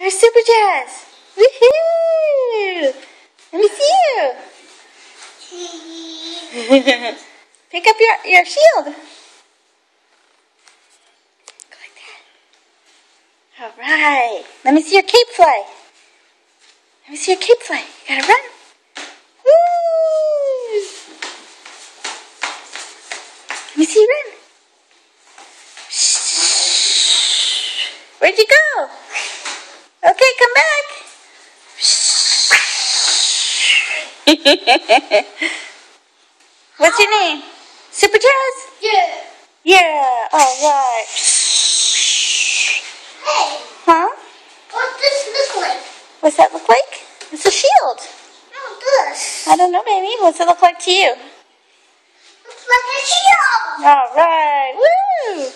There's Super Jazz. Woohoo! Let me see you. Pick up your shield. Go like that. All right. Let me see your cape fly. Let me see your cape fly. You gotta run. Woo! Let me see you run. Where'd you go? Okay, come back. What's your name? Super Jazz? Yeah. Yeah, alright. Hey. Huh? What does this look like? What's that look like? It's a shield. No, this. I don't know, baby. What's it look like to you? Looks like a shield. Alright, woo!